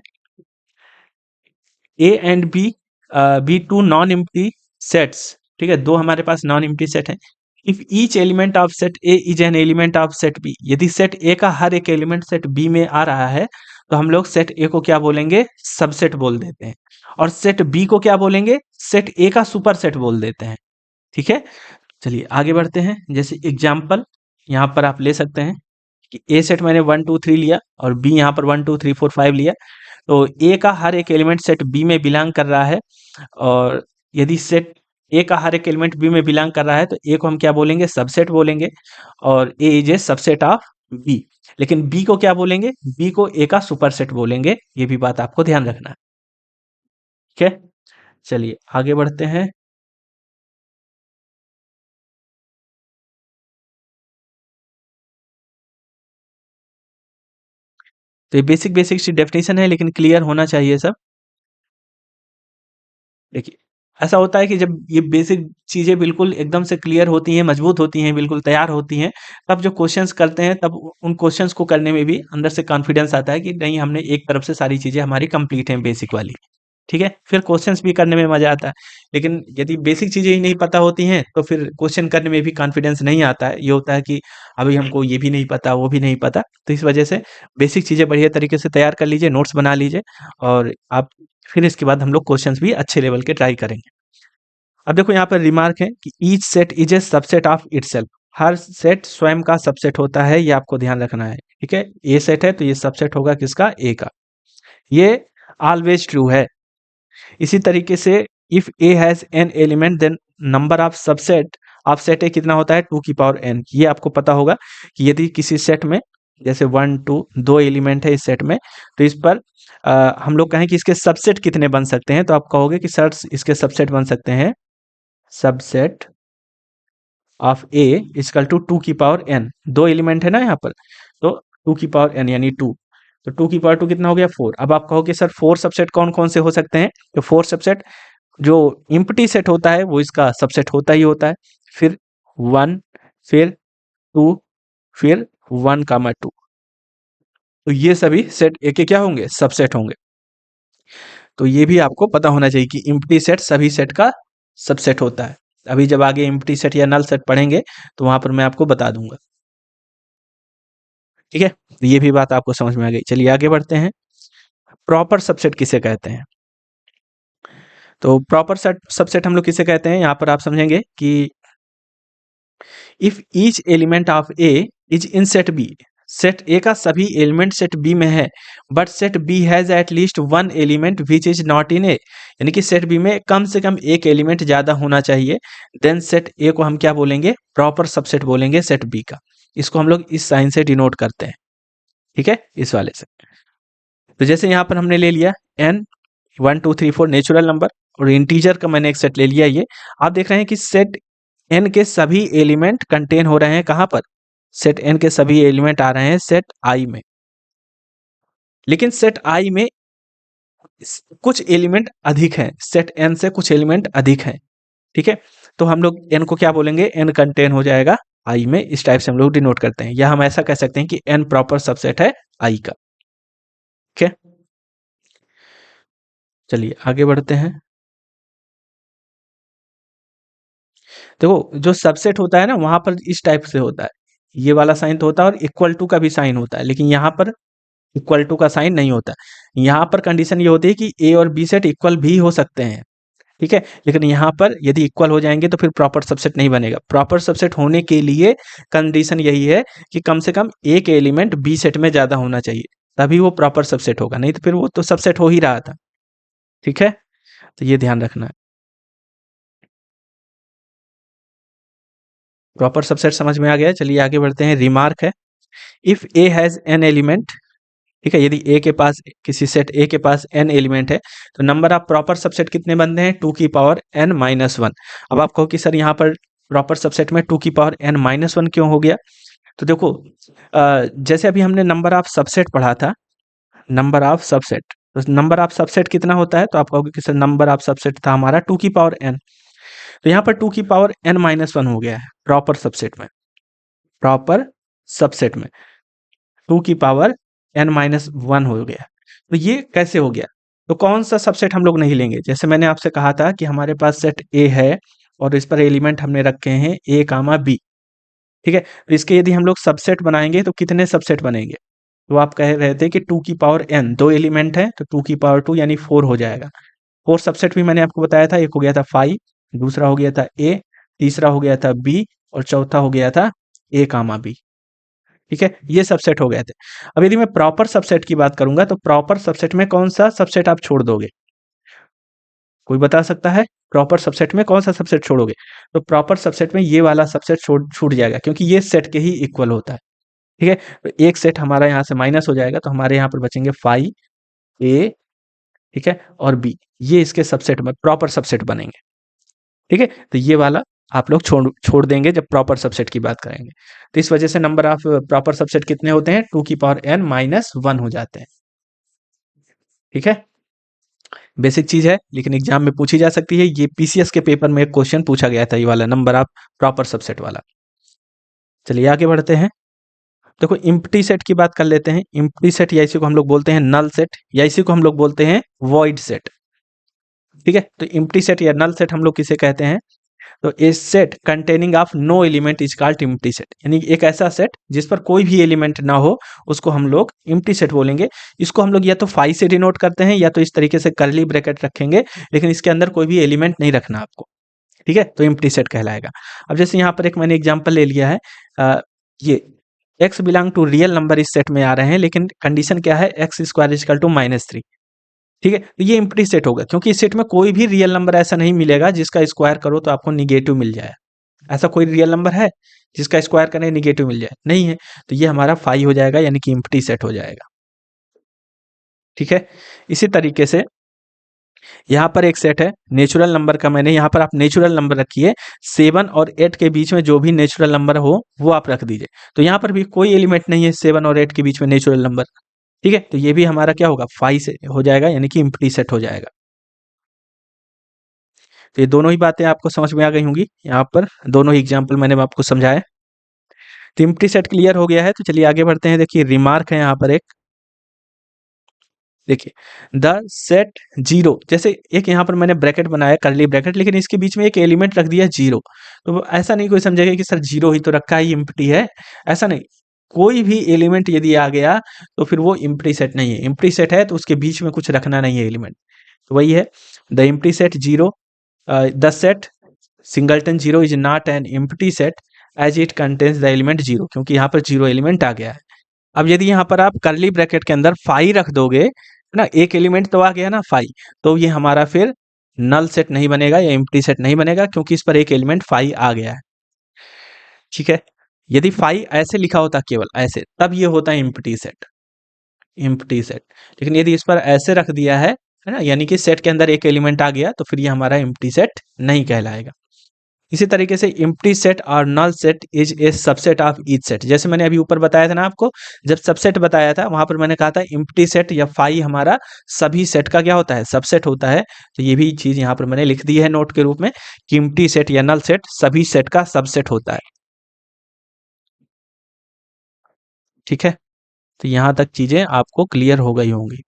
A and B, be two non empty sets, ठीक है, दो हमारे पास नॉन एम्प्टी सेट है। If each element of set A is an element of set B, यदि सेट ए का हर एक एलिमेंट सेट बी में आ रहा है तो हम लोग सेट ए को क्या बोलेंगे, सबसेट बोल देते हैं, और सेट बी को क्या बोलेंगे, सेट ए का सुपरसेट बोल देते हैं, ठीक है। चलिए आगे बढ़ते हैं। जैसे एग्जाम्पल यहाँ पर आप ले सकते हैं कि ए सेट मैंने 1 2 3 लिया और बी यहाँ पर 1 2 3 4 5 लिया, तो ए का हर एक एलिमेंट सेट बी में बिलोंग कर रहा है, और यदि सेट ए का हर एक एलिमेंट बी में बिलोंग कर रहा है तो ए को हम क्या बोलेंगे, सबसेट बोलेंगे, और A is a subset of B. लेकिन बी को क्या बोलेंगे, बी को ए का सुपरसेट बोलेंगे, ये भी बात आपको ध्यान रखना है, ठीक है। चलिए आगे बढ़ते हैं। तो ये बेसिक बेसिक सी डेफिनेशन है, लेकिन क्लियर होना चाहिए सब। देखिए ऐसा होता है कि जब ये बेसिक चीजें बिल्कुल एकदम से क्लियर होती हैं, मजबूत होती हैं, बिल्कुल तैयार होती हैं, तब जो क्वेश्चंस करते हैं तब उन क्वेश्चंस को करने में भी अंदर से कॉन्फिडेंस आता है कि नहीं, हमने एक तरफ से सारी चीजें हमारी कंप्लीट हैं बेसिक वाली, ठीक है। फिर क्वेश्चंस भी करने में मजा आता है। लेकिन यदि बेसिक चीजें ही नहीं पता होती हैं तो फिर क्वेश्चन करने में भी कॉन्फिडेंस नहीं आता है, ये होता है कि अभी हमको ये भी नहीं पता, वो भी नहीं पता। तो इस वजह से बेसिक चीजें बढ़िया तरीके से तैयार कर लीजिए, नोट्स बना लीजिए, और आप फिर इसके बाद हम लोग क्वेश्चंस भी अच्छे लेवल के ट्राई करेंगे। अब देखो यहाँ पर रिमार्क है कि each set is a subset of itself, her set स्वयं का सबसेट होता है, ये आपको ध्यान रखना है, ठीक है। ए सेट है तो ये सबसेट होगा किसका, ए का, ये ऑलवेज ट्रू है। इसी तरीके से if A has n element then number of subset of set A कितना होता है, 2n। ये आपको पता होगा कि यदि किसी सेट में जैसे 1 2 दो एलिमेंट है इस सेट में, तो इस पर हम लोग कहें कि इसके सबसेट कितने बन सकते हैं, तो आप कहोगे कि सर इसके सबसेट बन सकते हैं, subset of A is equal to 2n। दो एलिमेंट है ना यहाँ पर, तो 2n यानी 2, तो 2 कितना हो गया, 4। अब आप कहोगे सर 4 सबसेट कौन कौन से हो सकते हैं, तो 4 सबसेट जो इम्प्टी सेट होता है वो इसका सबसेट होता ही होता है, फिर 1, फिर 2, फिर 1, 2, तो ये सभी सेट ए के क्या होंगे, सबसेट होंगे। तो ये भी आपको पता होना चाहिए कि इम्प्टी सेट सभी सेट का सबसेट होता है। अभी जब आगे इम्प्टी सेट या नल सेट पढ़ेंगे तो वहां पर मैं आपको बता दूंगा, ठीक है। तो ये भी बात आपको समझ में आ गई। चलिए आगे बढ़ते हैं। प्रॉपर सबसेट किसे कहते हैं। तो प्रॉपर सेट सबसेट हम लोग किसे कहते हैं, यहाँ पर आप समझेंगे कि if each element of A is in set B, set A का सभी एलिमेंट सेट बी में है, but set B has at least one element which is not in A, यानी कि सेट बी में कम से कम एक एलिमेंट ज्यादा होना चाहिए, देन सेट ए को हम क्या बोलेंगे, प्रॉपर सबसेट बोलेंगे सेट बी का। इसको हम लोग इस साइन से डिनोट करते हैं, ठीक है, इस वाले से। तो जैसे यहाँ पर हमने ले लिया n 1 2 3 4 नेचुरल नंबर, और इंटीजर का मैंने एक सेट ले लिया, ये आप देख रहे हैं कि सेट n के सभी एलिमेंट कंटेन हो रहे हैं कहाँ पर, सेट n के सभी एलिमेंट आ रहे हैं सेट i में, लेकिन सेट i में कुछ एलिमेंट अधिक हैं, सेट n से कुछ एलिमेंट अधिक हैं, ठीक है। तो हम लोग n को क्या बोलेंगे, n कंटेन हो जाएगा i में, इस टाइप से हम लोग डिनोट करते हैं, या हम ऐसा कह सकते हैं कि n प्रॉपर सबसेट है i का, ठीक है। चलिए आगे बढ़ते हैं। देखो जो सबसेट होता है ना, वहां पर इस टाइप से होता है, ये वाला साइन तो होता है और इक्वल टू का भी साइन होता है, लेकिन यहाँ पर इक्वल टू का साइन नहीं होता। यहाँ पर कंडीशन ये होती है कि ए और बी सेट इक्वल भी हो सकते हैं, ठीक है, लेकिन यहाँ पर यदि इक्वल हो जाएंगे तो फिर प्रॉपर सबसेट नहीं बनेगा। प्रॉपर सबसेट होने के लिए कंडीशन यही है कि कम से कम एक एलिमेंट बी सेट में ज्यादा होना चाहिए, तभी वो प्रॉपर सबसेट होगा, नहीं तो फिर वो तो सबसेट हो ही रहा था, ठीक है। तो ये ध्यान रखना है। प्रॉपर सबसेट समझ में आ गया, चलिए आगे बढ़ते हैं। रिमार्क है, if A has n element, ठीक है, यदि ए के पास, किसी सेट ए के पास एन एलिमेंट है, तो नंबर ऑफ प्रॉपर सबसेट कितने बनते हैं, 2 की पावर n माइनस 1। अब आप कहो कि सर यहाँ पर प्रॉपर सबसेट में 2 की पावर n माइनस 1 क्यों हो गया, तो देखो जैसे अभी हमने नंबर ऑफ सबसेट पढ़ा था, नंबर ऑफ सबसेट, तो नंबर ऑफ सबसेट कितना होता है, तो आप कहोगे कि सर नंबर ऑफ सबसेट था हमारा 2 की पावर n, तो यहाँ पर 2 की पावर n माइनस 1 हो गया है प्रॉपर सबसेट में, प्रॉपर सबसेट में 2 की पावर n माइनस 1 हो गया। तो ये कैसे हो गया, तो कौन सा सबसेट हम लोग नहीं लेंगे, जैसे मैंने आपसे कहा था कि हमारे पास सेट ए है और इस पर एलिमेंट हमने रखे हैं ए कामा बी, ठीक है, तो इसके यदि हम लोग सबसेट बनाएंगे तो कितने सबसेट बनेंगे, तो आप कह रहे थे कि 2 की पावर n, दो एलिमेंट है तो 2 की पावर 2 यानी 4 हो जाएगा। 4 सबसेट भी मैंने आपको बताया था, एक हो गया था 5, दूसरा हो गया था ए, तीसरा हो गया था बी, और चौथा हो गया था ए कामा बी, ठीक है, ये सबसेट हो गए थे। अब यदि मैं प्रॉपर सबसेट की बात करूंगा, तो प्रॉपर सबसेट में कौन सा सबसेट आप छोड़ दोगे, कोई बता सकता है, प्रॉपर सबसेट में कौन सा सबसेट छोड़ोगे, तो प्रॉपर सबसेट में ये वाला सबसेट छूट जाएगा, क्योंकि ये सेट के ही इक्वल होता है, ठीक है। तो एक सेट हमारा यहाँ से माइनस हो जाएगा, तो हमारे यहाँ पर बचेंगे 5 ए, ठीक है, और बी, ये इसके सबसेट में प्रॉपर सबसेट बनेंगे, ठीक है। तो ये वाला आप लोग छोड़ छोड़ देंगे जब प्रॉपर सबसेट की बात करेंगे। तो इस वजह से नंबर ऑफ प्रॉपर सबसेट कितने होते हैं, 2 की पावर n माइनस 1 हो जाते हैं, ठीक है। बेसिक चीज है, लेकिन एग्जाम में पूछी जा सकती है, ये पीसीएस के पेपर में एक क्वेश्चन पूछा गया था, ये वाला नंबर ऑफ प्रॉपर सबसेट वाला। चलिए आगे बढ़ते हैं। देखो इम्प्टी सेट की बात कर लेते हैं। इम्प्टी सेट या इसी को हम लोग बोलते हैं नल सेट, या इसी को हम लोग बोलते हैं वॉइड सेट, ठीक है। तो इम्प्टी सेट या नल सेट हम लोग किसे कहते हैं, तो a set containing of no element is called empty set, यानी एक ऐसा सेट जिस पर कोई भी एलिमेंट ना हो, उसको हम लोग एम्प्टी सेट बोलेंगे। इसको हम लोग या तो फाई से डिनोट करते हैं, या तो इस तरीके से कर्ली ब्रैकेट रखेंगे, लेकिन इसके अंदर कोई भी एलिमेंट नहीं रखना आपको, ठीक है, तो एम्प्टी सेट कहलाएगा। अब जैसे यहाँ पर एक मैंने एग्जाम्पल ले लिया है, ये x belong to real number इस सेट में आ रहे हैं, लेकिन कंडीशन क्या है, एक्स स्क्वायर इजकल टू -3, ठीक है, तो ये एम्प्टी सेट होगा, क्योंकि इस सेट में कोई भी रियल नंबर ऐसा नहीं मिलेगा जिसका स्क्वायर करो तो आपको निगेटिव मिल जाए। ऐसा कोई रियल नंबर है जिसका स्क्वायर करें निगेटिव मिल जाए, नहीं है, तो ये हमारा फाई हो जाएगा, यानी कि एम्प्टी सेट हो जाएगा, ठीक है। इसी तरीके से यहाँ पर एक सेट है नेचुरल नंबर का, मैंने यहाँ पर आप नेचुरल नंबर रखिए, 7 और 8 के बीच में जो भी नेचुरल नंबर हो वो आप रख दीजिए, तो यहाँ पर भी कोई एलिमेंट नहीं है 7 और 8 के बीच में नेचुरल नंबर, ठीक है, तो ये भी हमारा क्या होगा, फाई से हो जाएगा, यानी कि एम्प्टी सेट हो जाएगा। तो ये दोनों ही बातें आपको समझ में आ गई होंगी, यहाँ पर दोनों ही एग्जाम्पल मैंने आपको समझाया। तो एम्प्टी सेट क्लियर हो गया है, तो चलिए आगे बढ़ते हैं। देखिए रिमार्क है यहाँ पर एक, देखिए द सेट जीरो, जैसे एक यहाँ पर मैंने ब्रैकेट बनाया कर्ली ब्रैकेट, लेकिन इसके बीच में एक एलिमेंट रख दिया जीरो, तो ऐसा नहीं कोई समझेगा कि सर जीरो ही तो रखा है, एम्प्टी है, ऐसा नहीं। कोई भी एलिमेंट यदि आ गया तो फिर वो एम्प्टी सेट नहीं है, एम्प्टी सेट है तो उसके बीच में कुछ रखना नहीं है एलिमेंट, तो वही है, the empty set zero, the set singleton zero is not an empty set as it contains the element zero, क्योंकि यहाँ पर जीरो एलिमेंट आ गया है। अब यदि यहाँ पर आप करली ब्रैकेट के अंदर फाई रख दोगे, है ना, एक एलिमेंट तो आ गया ना फाई, तो ये हमारा फिर नल सेट नहीं बनेगा या एम्प्टी सेट नहीं बनेगा, क्योंकि इस पर एक एलिमेंट फाई आ गया है। ठीक है, यदि फाई ऐसे लिखा होता केवल ऐसे, तब ये होता है एम्प्टी सेट, एम्प्टी सेट। लेकिन यदि इस पर ऐसे रख दिया है ना, यानी कि सेट के अंदर एक एलिमेंट आ गया, तो फिर ये हमारा एम्प्टी सेट नहीं कहलाएगा। इसी तरीके से एम्प्टी सेट और null set is a subset of each set. जैसे मैंने अभी ऊपर बताया था ना आपको, जब सबसेट बताया था वहां पर मैंने कहा था एम्प्टी सेट या फाई हमारा सभी सेट का क्या होता है, सबसेट होता है। तो ये भी चीज यहाँ पर मैंने लिख दी है नोट के रूप में कि एम्प्टी सेट या नल सेट सभी सेट का सबसेट होता है। ठीक है, तो यहां तक चीजें आपको क्लियर हो गई होंगी।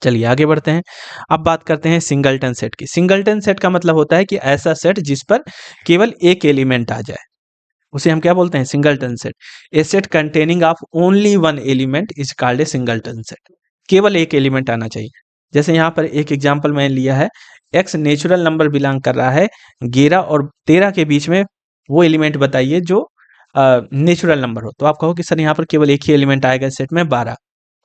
चलिए आगे बढ़ते हैं। अब बात करते हैं सिंगलटन सेट की। सिंगलटन सेट का मतलब होता है कि ऐसा सेट जिस पर केवल एक एलिमेंट आ जाए, उसे हम क्या बोलते हैं, singleton set. A set containing of only one element is called a singleton set. केवल एक एलिमेंट आना चाहिए। जैसे यहाँ पर एक एग्जांपल मैंने लिया है, एक्स नेचुरल नंबर बिलोंग कर रहा है 11 और 13 के बीच में, वो एलिमेंट बताइए जो नेचुरल नंबर हो। तो आप कहो कि सर यहाँ पर केवल एक ही एलिमेंट आएगा इस सेट में, 12,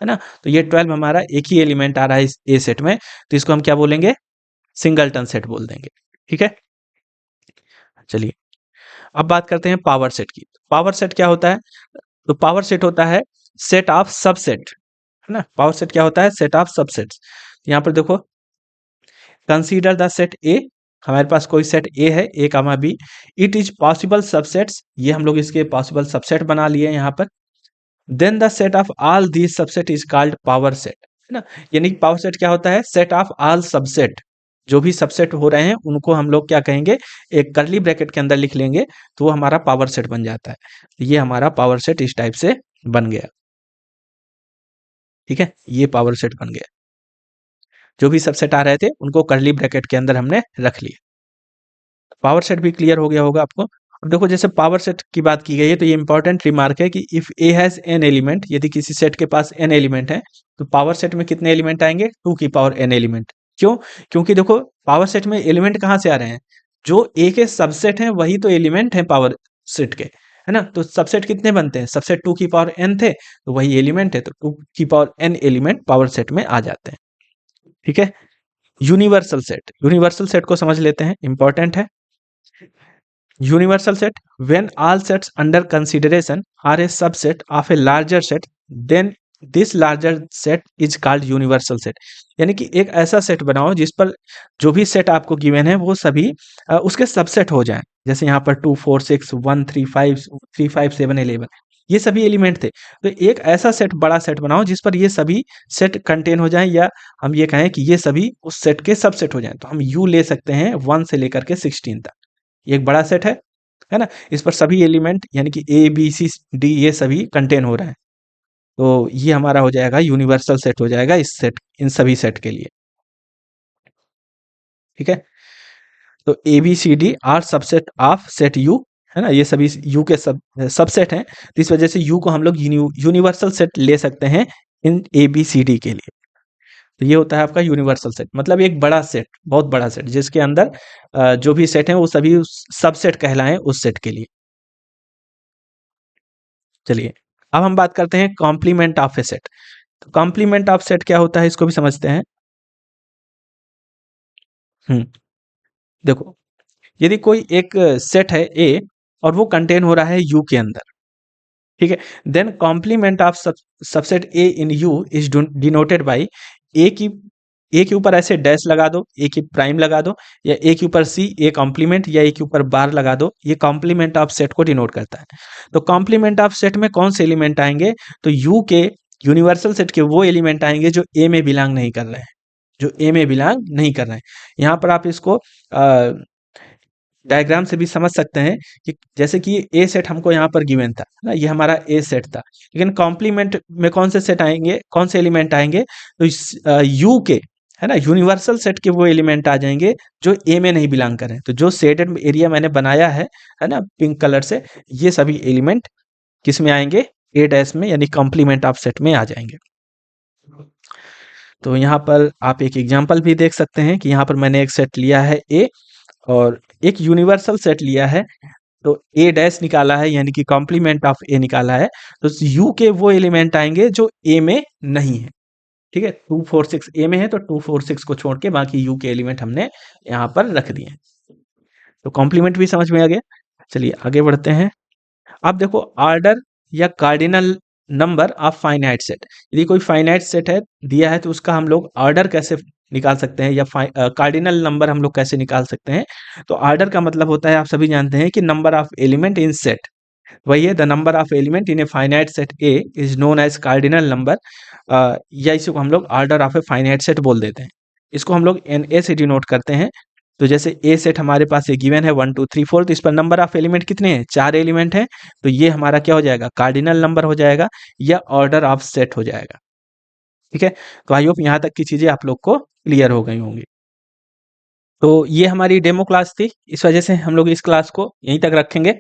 है ना। तो ये 12 हमारा एक ही एलिमेंट आ रहा है इस ए सेट में, तो इसको हम क्या बोलेंगे, सिंगलटन सेट बोल देंगे। ठीक है, चलिए अब बात करते हैं पावर सेट की। पावर सेट क्या होता है, तो पावर सेट होता है सेट ऑफ सबसेट, है ना। पावर सेट क्या होता है, सेट ऑफ सबसेट्स। यहाँ पर देखो, कंसीडर द सेट ए, हमारे पास कोई सेट ए है, A comma B, it is possible subsets, ये हम लोग इसके पॉसिबल सबसेट बना लिए यहाँ पर। Then the set of all these subset is called power set, है ना। यानी पावर सेट क्या होता है, सेट ऑफ ऑल सबसेट, जो भी सबसेट हो रहे हैं उनको हम लोग क्या कहेंगे, एक करली ब्रैकेट के अंदर लिख लेंगे, तो वो हमारा पावर सेट बन जाता है। ये हमारा पावर सेट इस टाइप से बन गया। ठीक है, ये पावर सेट बन गया। जो भी सबसेट आ रहे थे उनको करली ब्रैकेट के अंदर हमने रख लिया। पावर सेट भी क्लियर हो गया होगा आपको। अब देखो, जैसे पावर सेट की बात की गई है, तो ये इंपॉर्टेंट रिमार्क है कि if A has n element, यदि किसी सेट के पास एन एलिमेंट है, तो पावर सेट में कितने एलिमेंट आएंगे, 2 की पावर एन एलिमेंट। क्यों, क्योंकि देखो पावर सेट में एलिमेंट कहाँ से आ रहे हैं, जो ए के सबसेट हैं वही तो एलिमेंट है पावर सेट के, है ना। तो सबसेट कितने बनते हैं, सबसेट 2 की पावर एन थे, तो वही एलिमेंट है, तो 2 की power an element power set में आ जाते हैं। ठीक है, यूनिवर्सल सेट, यूनिवर्सल सेट को समझ लेते हैं, इंपॉर्टेंट है। Universal set, when all sets under consideration are a subset of a larger set, then this larger set is called universal set। यानी कि एक ऐसा सेट बनाओ जिस पर जो भी सेट आपको गिवन है वो सभी उसके सबसेट हो जाएं। जैसे यहाँ पर 2 4 6 1 3 5 3 5 7 11, ये सभी एलिमेंट थे। तो एक ऐसा सेट, बड़ा सेट बनाओ जिस पर ये सभी सेट कंटेन हो जाएं, या हम ये कहें कि ये सभी उस सेट के सबसेट हो जाएं। तो हम यू ले सकते हैं 1 से लेकर के 16 तक। ये एक बड़ा सेट है ना। इस पर सभी एलिमेंट यानी कि ए बी सी डी ये सभी कंटेन हो रहे हैं, तो ये हमारा हो जाएगा यूनिवर्सल सेट हो जाएगा इस सेट, इन सभी सेट के लिए। ठीक है, तो A B C D are subset of set U, है ना। ये सभी यू के सबसेट हैं, तो इस वजह से यू को हम लोग यूनिवर्सल सेट ले सकते हैं इन ए बी सी डी के लिए। तो ये होता है आपका यूनिवर्सल सेट, मतलब एक बड़ा सेट, बहुत बड़ा सेट, जिसके अंदर जो भी सेट हैं वो सभी सबसेट कहलाएं उस सेट के लिए। चलिए अब हम बात करते हैं कॉम्प्लीमेंट ऑफ ए सेट। तो कॉम्प्लीमेंट ऑफ सेट क्या होता है, इसको भी समझते हैं। हम्म, देखो, यदि कोई एक सेट है ए और वो कंटेन हो रहा है यू के अंदर, ठीक है, then complement of subset A in U is denoted by A की, ए के ऊपर ऐसे डैश लगा दो, ए की प्राइम लगा दो, या ए के ऊपर सी ए कॉम्प्लीमेंट, या ए के ऊपर बार लगा दो, ये कॉम्प्लीमेंट ऑफ सेट को डिनोट करता है। तो कॉम्प्लीमेंट ऑफ सेट में कौन से एलिमेंट आएंगे, तो यू के यूनिवर्सल सेट के वो एलिमेंट आएंगे जो ए में बिलोंग नहीं कर रहे हैं, जो ए में बिलोंग नहीं कर रहे हैं। यहाँ पर आप इसको डायग्राम से भी समझ सकते हैं कि जैसे कि ए सेट हमको यहाँ पर गिवन था ना, ये हमारा ए सेट था, लेकिन कॉम्प्लीमेंट में कौन से सेट आएंगे, कौन से एलिमेंट आएंगे, तो यू के, है ना, यूनिवर्सल सेट के वो एलिमेंट आ जाएंगे जो ए में नहीं बिलोंग करें। तो जो शेडेड एरिया मैंने बनाया है ना, पिंक कलर से, ये सभी एलिमेंट किस में आएंगे, ए डैश में, यानी कॉम्प्लीमेंट ऑफ सेट में आ जाएंगे। तो यहाँ पर आप एक एग्जांपल भी देख सकते हैं कि यहाँ पर मैंने एक सेट लिया है ए और एक यूनिवर्सल सेट लिया है, तो ए डैश निकाला है यानी कि कॉम्प्लीमेंट ऑफ ए निकाला है। तो यू के वो एलिमेंट आएंगे जो ए में नहीं है, ठीक है। 2 4 6 ए में है तो 2 4 6 को छोड़ के बाकी यू के एलिमेंट हमने यहाँ पर रख दिए। तो कॉम्प्लीमेंट भी समझ में आ गया। चलिए आगे बढ़ते हैं। अब देखो ऑर्डर या cardinal number of finite set, यदि कोई फाइनाइट सेट है दिया है तो उसका हम लोग ऑर्डर कैसे निकाल सकते हैं या कार्डिनल नंबर हम लोग कैसे निकाल सकते हैं। तो ऑर्डर का मतलब होता है, आप सभी जानते हैं कि number of element in set, वही है the number of element in a finite set A is known as cardinal number, या इसको हम लोग order of a finite set बोल देते हैं। इसको हम लोग एन ए से डिनोट करते हैं। तो जैसे ए सेट हमारे पास ये गिवन है 1 2 3 4, तो इस पर नंबर ऑफ एलिमेंट कितने हैं, 4 एलिमेंट हैं। तो ये हमारा क्या हो जाएगा, कार्डिनल नंबर हो जाएगा या ऑर्डर ऑफ सेट हो जाएगा, ठीक है। तो आई होप यहाँ तक की चीजें आप लोग को क्लियर हो गई होंगी। तो ये हमारी डेमो क्लास थी, इस वजह से हम लोग इस क्लास को यहीं तक रखेंगे।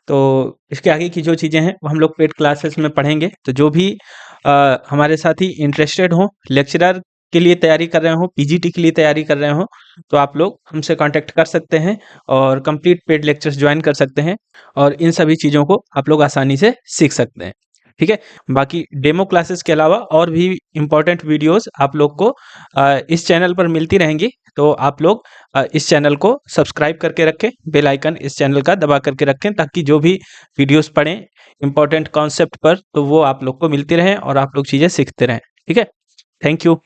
तो इसके आगे की जो चीज़ें हैं वो हम लोग पेड क्लासेस में पढ़ेंगे। तो जो भी हमारे साथी इंटरेस्टेड हो, लेक्चरर के लिए तैयारी कर रहे हो, पीजीटी के लिए तैयारी कर रहे हो, तो आप लोग हमसे कांटेक्ट कर सकते हैं और कंप्लीट पेड लेक्चर्स ज्वाइन कर सकते हैं और इन सभी चीज़ों को आप लोग आसानी से सीख सकते हैं, ठीक है। बाकी डेमो क्लासेस के अलावा और भी इम्पोर्टेंट वीडियोस आप लोग को इस चैनल पर मिलती रहेंगी। तो आप लोग इस चैनल को सब्सक्राइब करके रखें, बेल आइकन इस चैनल का दबा करके रखें, ताकि जो भी वीडियोस पढ़ें इम्पोर्टेंट कॉन्सेप्ट पर तो वो आप लोग को मिलती रहें और आप लोग चीज़ें सीखते रहें, ठीक है। Thank you.